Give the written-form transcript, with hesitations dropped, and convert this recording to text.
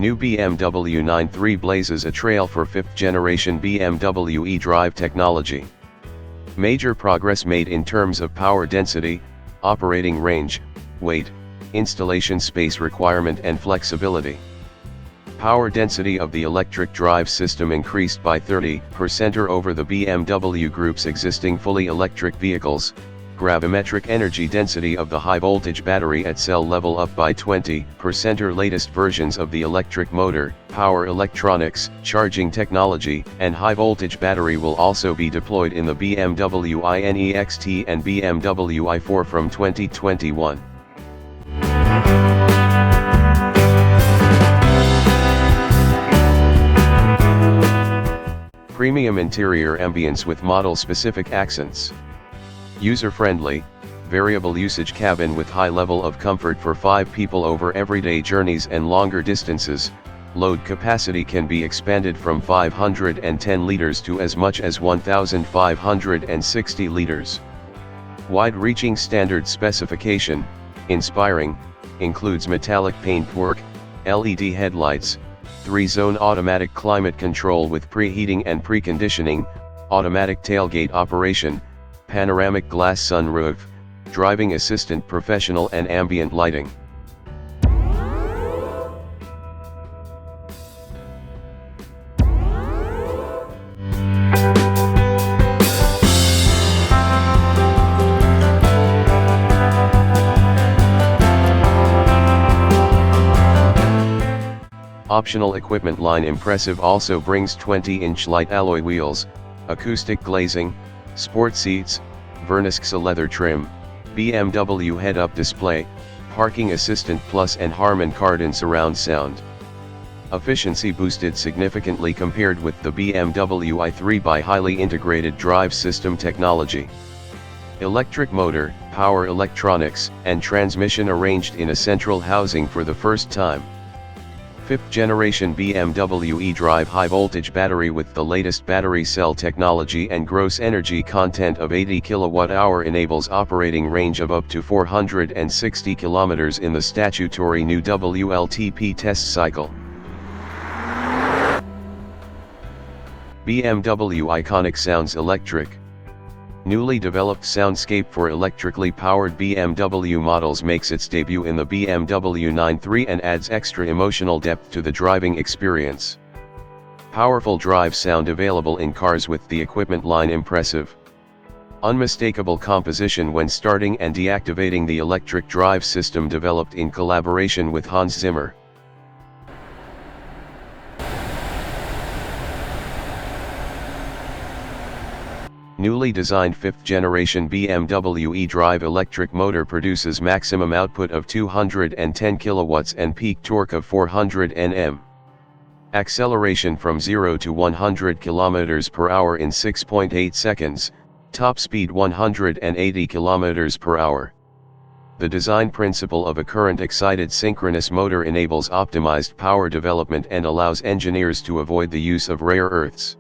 new BMW i3 blazes a trail for 5th generation BMW eDrive technology. Major progress made in terms of power density, operating range, weight, installation space requirement and flexibility. Power density of the electric drive system increased by 30% over the BMW Group's existing fully electric vehicles, gravimetric energy density of the high-voltage battery at cell level up by 20%. Latest versions of the electric motor, power electronics, charging technology, and high-voltage battery will also be deployed in the BMW iNEXT and BMW i4 from 2021. Premium interior ambience with model-specific accents. User-friendly, variable usage cabin with high level of comfort for 5 people over everyday journeys and longer distances. Load capacity can be expanded from 510 liters to as much as 1,560 liters. Wide-reaching standard specification, inspiring, includes metallic paintwork, LED headlights, 3-zone automatic climate control with preheating and preconditioning, automatic tailgate operation, panoramic glass sunroof, driving assistant professional and ambient lighting. Optional equipment line impressive also brings 20-inch light alloy wheels, acoustic glazing, sport seats, Vernix leather trim, BMW head-up display, parking assistant plus and Harman Kardon surround sound. Efficiency boosted significantly compared with the BMW i3 by highly integrated drive system technology. Electric motor, power electronics, and transmission arranged in a central housing for the first time. 5th generation BMW eDrive high-voltage battery with the latest battery cell technology and gross energy content of 80 kWh enables operating range of up to 460 km in the statutory new WLTP test cycle. BMW iconic sounds electric. Newly developed soundscape for electrically powered BMW models makes its debut in the BMW i3 and adds extra emotional depth to the driving experience. Powerful drive sound available in cars with the equipment line impressive. Unmistakable composition when starting and deactivating the electric drive system developed in collaboration with Hans Zimmer. Newly designed 5th generation BMW eDrive electric motor produces maximum output of 210 kilowatts and peak torque of 400 Nm. Acceleration from 0 to 100 km per hour in 6.8 seconds, top speed 180 km per hour. The design principle of a current-excited synchronous motor enables optimized power development and allows engineers to avoid the use of rare earths.